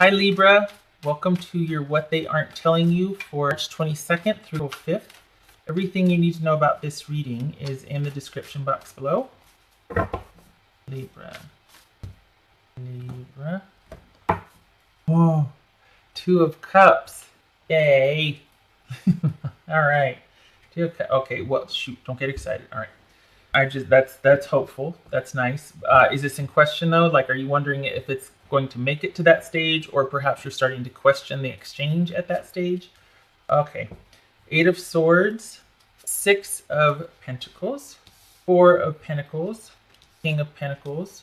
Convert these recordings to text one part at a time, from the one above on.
Hi Libra, welcome to your What They Aren't Telling You for March 22nd through 5th. Everything you need to know about this reading is in the description box below. Libra. Oh, Two of Cups. Yay. All right. Two of Cups. Okay, well, shoot, don't get excited. All right. That's hopeful. That's nice. Is this in question though? Like, are you wondering if it's going to make it to that stage, or perhaps you're starting to question the exchange at that stage? Okay. 8 of Swords, 6 of Pentacles, 4 of Pentacles, King of Pentacles,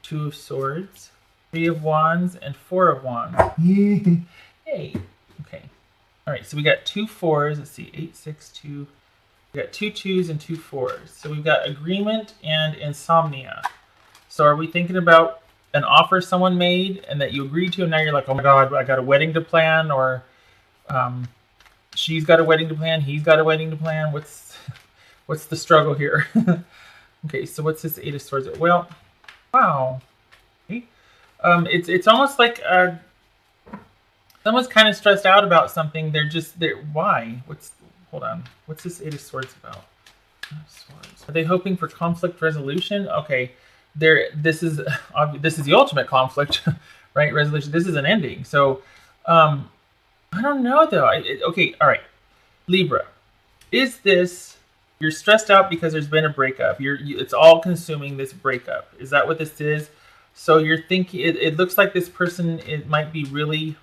2 of Swords, 3 of Wands, and 4 of Wands. Hey. Okay. All right. So we got 2 4s. Let's see. 8, 6, 2. We got 2 2s and 2 4s. So we've got agreement and insomnia. So are we thinking about an offer someone made and that you agreed to, and now you're like, oh my God, I got a wedding to plan, or she's got a wedding to plan, he's got a wedding to plan. What's the struggle here? Okay, so what's this 8 of Swords? Well, wow. Okay. It's almost like someone's kind of stressed out about something. Why? Hold on. What's this 8 of Swords about? Swords. Are they hoping for conflict resolution? Okay. This is the ultimate conflict, right? Resolution. This is an ending. So, I don't know though. Okay. All right. Libra, is this, you're stressed out because there's been a breakup. It's all consuming, this breakup. Is that what this is? So you're thinking, it looks like this person, it might be really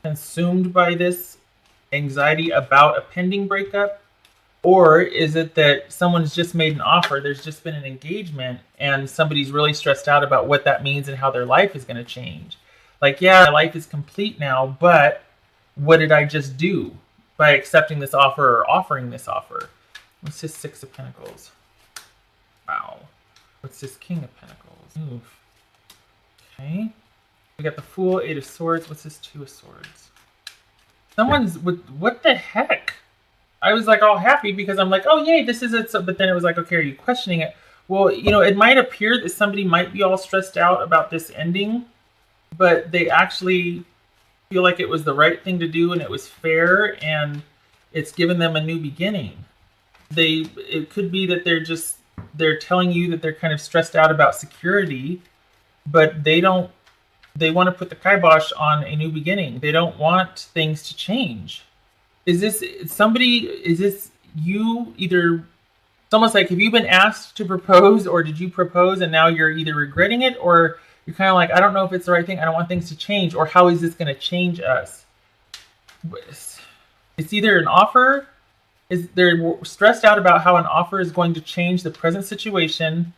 consumed by this anxiety about a pending breakup, or is it that someone's just made an offer, there's just been an engagement, and somebody's really stressed out about what that means and how their life is going to change? Like, yeah, my life is complete now, but what did I just do by accepting this offer or offering this offer? What's this 6 of Pentacles? Wow. What's this King of Pentacles? Oof. Okay. We got the Fool, 8 of Swords. What's this 2 of Swords? What the heck? I was like all happy because I'm like, oh yay, this is it. So, but then it was like, okay, are you questioning it? Well, it might appear that somebody might be all stressed out about this ending, but they actually feel like it was the right thing to do and it was fair and it's given them a new beginning. It could be that they're telling you that they're kind of stressed out about security, but they want to put the kibosh on a new beginning. They don't want things to change. Is this you either? It's almost like, have you been asked to propose, or did you propose and now you're either regretting it, or you're kind of like, I don't know if it's the right thing. I don't want things to change, or how is this going to change us? It's either an offer. They're stressed out about how an offer is going to change the present situation,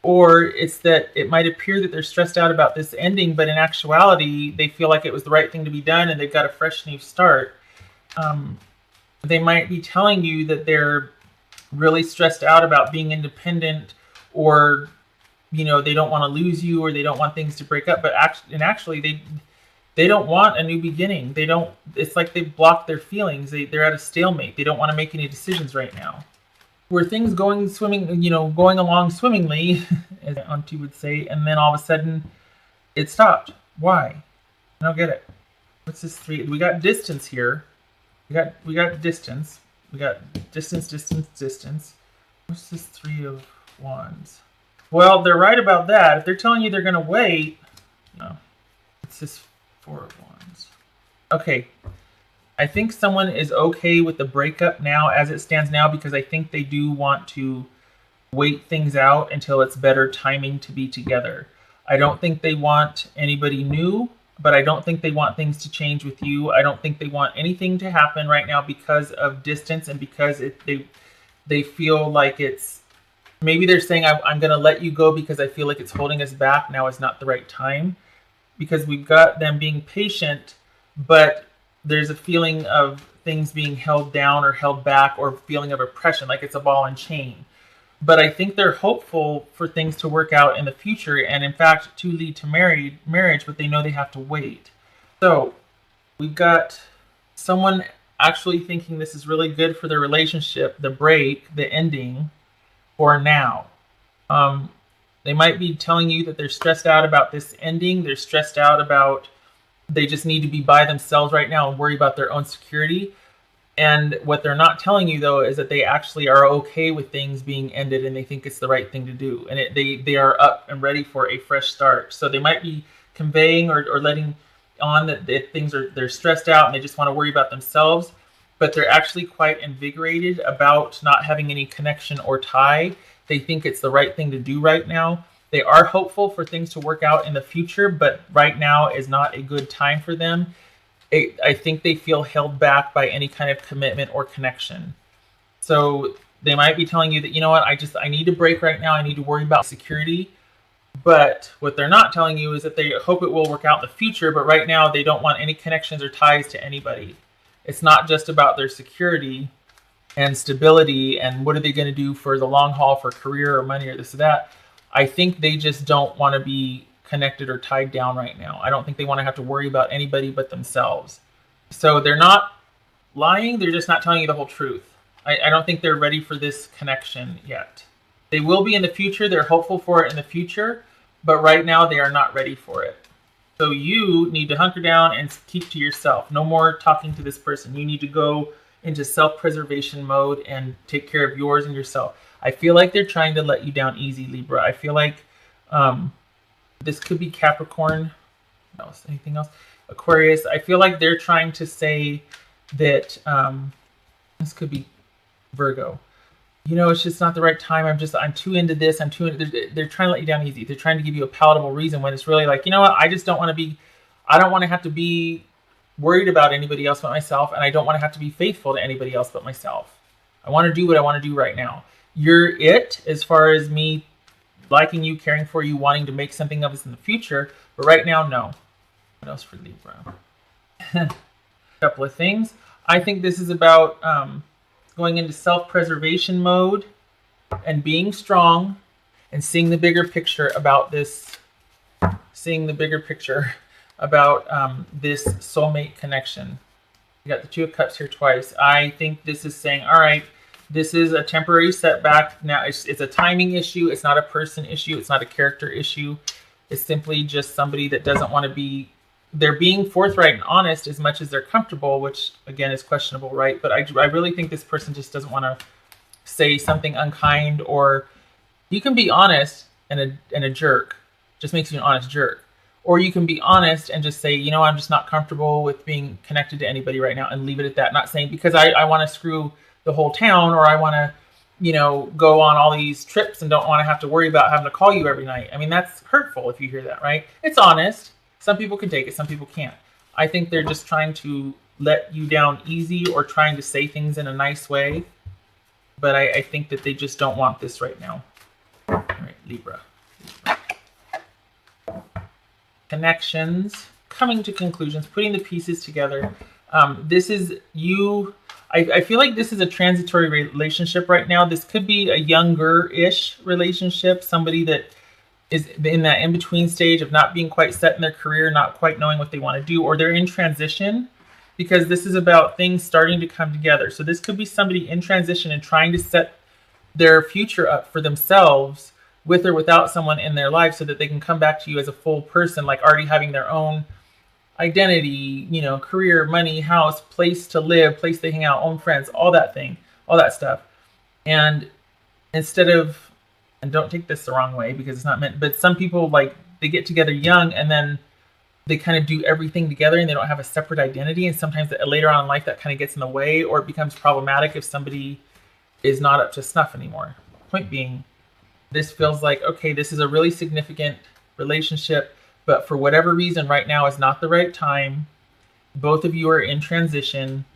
or it's that it might appear that they're stressed out about this ending, but in actuality, they feel like it was the right thing to be done and they've got a fresh new start. They might be telling you that they're really stressed out about being independent, or they don't want to lose you, or they don't want things to break up, but actually they don't want a new beginning. It's like they've blocked their feelings. They're at a stalemate. They don't want to make any decisions right now. Were things going along swimmingly, as Auntie would say, and then all of a sudden it stopped. Why? I don't get it. What's this 3? We got distance here. We got distance. We got distance. What's this 3 of Wands? Well, they're right about that. If they're telling you they're going to wait, no. It's this 4 of Wands. Okay. I think someone is okay with the breakup now as it stands now, because I think they do want to wait things out until it's better timing to be together. I don't think they want anybody new, but I don't think they want things to change with you. I don't think they want anything to happen right now because of distance, and because they feel like it's, maybe they're saying, I'm going to let you go because I feel like it's holding us back. Now is not the right time, because we've got them being patient, but there's a feeling of things being held down or held back, or feeling of oppression, like it's a ball and chain. But I think they're hopeful for things to work out in the future, and in fact to lead to marriage, but they know they have to wait. So we've got someone actually thinking this is really good for their relationship, the break, the ending, for now. They might be telling you that they're stressed out about this ending. They're stressed out about They just need to be by themselves right now and worry about their own security. And what they're not telling you, though, is that they actually are okay with things being ended and they think it's the right thing to do. And they are up and ready for a fresh start. So they might be conveying or letting on that they're stressed out and they just want to worry about themselves. But they're actually quite invigorated about not having any connection or tie. They think it's the right thing to do right now. They are hopeful for things to work out in the future, but right now is not a good time for them. I think they feel held back by any kind of commitment or connection. So they might be telling you that, you know what, I need to break right now. I need to worry about security. But what they're not telling you is that they hope it will work out in the future. But right now, they don't want any connections or ties to anybody. It's not just about their security and stability and what are they going to do for the long haul for career or money or this or that. I think they just don't want to be connected or tied down right now. I don't think they want to have to worry about anybody but themselves. So they're not lying. They're just not telling you the whole truth. I don't think they're ready for this connection yet. They will be in the future. They're hopeful for it in the future. But right now, they are not ready for it. So you need to hunker down and keep to yourself. No more talking to this person. You need to go into self-preservation mode and take care of yours and yourself. I feel like they're trying to let you down easy, Libra. I feel like this could be Capricorn. Anything else? Aquarius. I feel like they're trying to say that this could be Virgo. You know, it's just not the right time. I'm too into this. They're trying to let you down easy. They're trying to give you a palatable reason when it's really like, you know what? I just don't want to have to be worried about anybody else but myself. And I don't want to have to be faithful to anybody else but myself. I want to do what I want to do right now. You're it as far as me liking you, caring for you, wanting to make something of us in the future. But right now, no. What else for Libra? A couple of things. I think this is about going into self-preservation mode and being strong and seeing the bigger picture about this, this soulmate connection. You got the Two of Cups here twice. I think this is saying, all right, this is a temporary setback. Now it's a timing issue. It's not a person issue. It's not a character issue. It's simply just somebody that doesn't want to be. They're being forthright and honest as much as they're comfortable, which again is questionable, right? But I really think this person just doesn't want to say something unkind, or you can be honest and a jerk, just makes you an honest jerk. Or you can be honest and just say, you know, I'm just not comfortable with being connected to anybody right now and leave it at that. Not saying because I want to screw the whole town or I want to, you know, go on all these trips and don't want to have to worry about having to call you every night. I mean, that's hurtful if you hear that, right? It's honest. Some people can take it, some people can't. I think they're just trying to let you down easy or trying to say things in a nice way. But I think that they just don't want this right now. All right, Libra. Connections, coming to conclusions, putting the pieces together. This is you. I feel like this is a transitory relationship right now. This could be a younger-ish relationship, somebody that is in that in-between stage of not being quite set in their career, not quite knowing what they want to do, or they're in transition, because this is about things starting to come together. So this could be somebody in transition and trying to set their future up for themselves with or without someone in their life so that they can come back to you as a full person, like already having their own identity, you know, career, money, house, place to live, place to hang out, own friends, all that stuff. And instead of, and don't take this the wrong way because it's not meant, but some people, like, they get together young and then they kind of do everything together and they don't have a separate identity. And sometimes later on in life that kind of gets in the way, or it becomes problematic if somebody is not up to snuff anymore. Point being, this feels like, okay, this is a really significant relationship, but for whatever reason right now is not the right time. Both of you are in transition,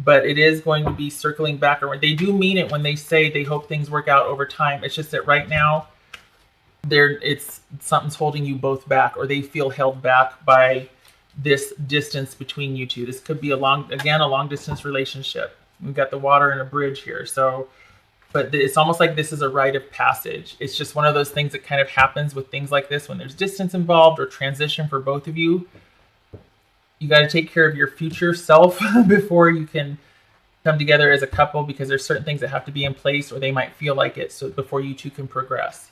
but it is going to be circling back around. They do mean it when they say they hope things work out over time. It's just that right now, something's holding you both back, or they feel held back by this distance between you two. This could be a long distance relationship. We've got the water and a bridge here. So, but it's almost like this is a rite of passage. It's just one of those things that kind of happens with things like this when there's distance involved or transition for both of you. You got to take care of your future self before you can come together as a couple, because there's certain things that have to be in place, or they might feel like it, so before you two can progress.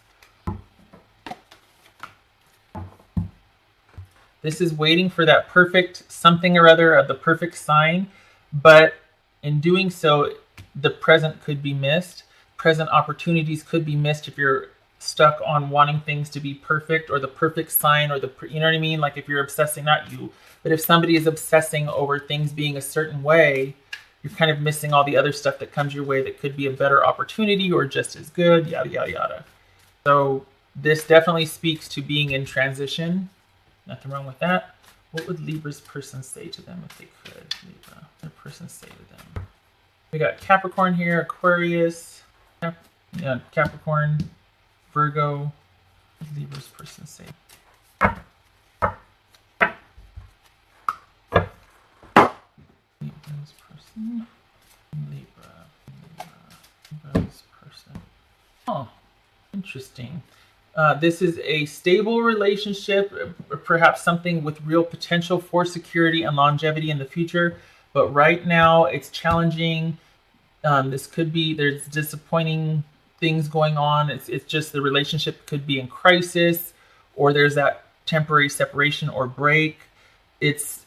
This is waiting for that perfect something or other of the perfect sign, but in doing so, the present could be missed. Present opportunities could be missed if you're stuck on wanting things to be perfect or the perfect sign or you know what I mean? Like if you're obsessing, not you, but if somebody is obsessing over things being a certain way, you're kind of missing all the other stuff that comes your way that could be a better opportunity or just as good, yada, yada, yada. So this definitely speaks to being in transition. Nothing wrong with that. What would Libra's person say to them if they could? Libra, what would a person say to them? We got Capricorn here, Aquarius, Capricorn, Virgo. What would Libra's person say? Libra's person. Libra's person. Oh, interesting. This is a stable relationship, perhaps something with real potential for security and longevity in the future. But right now, it's challenging. This could be, there's disappointing things going on. It's just the relationship could be in crisis, or there's that temporary separation or break. It's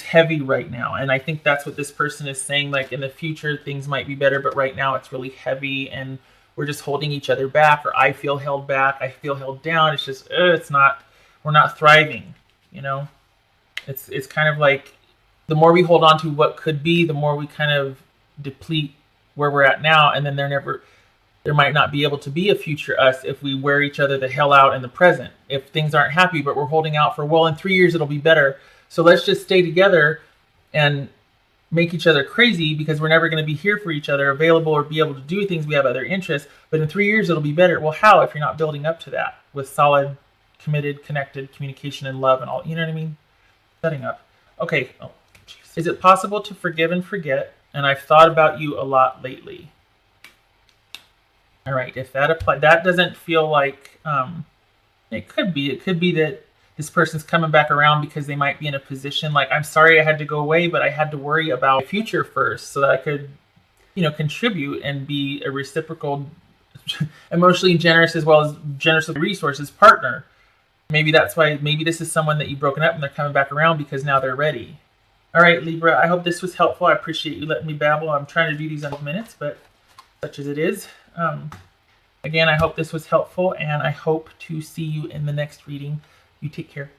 heavy right now. And I think that's what this person is saying. Like in the future, things might be better, but right now it's really heavy and we're just holding each other back, or I feel held back, I feel held down. It's just, we're not thriving, you know? It's kind of like the more we hold on to what could be, the more we kind of deplete where we're at now. And then there might not be able to be a future us if we wear each other the hell out in the present. If things aren't happy, but we're holding out for, well, in 3 years, it'll be better. So let's just stay together and make each other crazy because we're never going to be here for each other, available or be able to do things. We have other interests, but in 3 years it'll be better. Well, how if you're not building up to that with solid, committed, connected communication and love and all, you know what I mean? Setting up. Okay. Oh, geez. Is it possible to forgive and forget? And I've thought about you a lot lately. All right. If that applies, that doesn't feel like, it could be that this person's coming back around because they might be in a position like, I'm sorry I had to go away, but I had to worry about my future first so that I could, contribute and be a reciprocal, emotionally generous as well as generous with resources partner. Maybe that's why, maybe this is someone that you've broken up and they're coming back around because now they're ready. All right, Libra, I hope this was helpful. I appreciate you letting me babble. I'm trying to do these in minutes, but such as it is. Again, I hope this was helpful and I hope to see you in the next reading. You take care.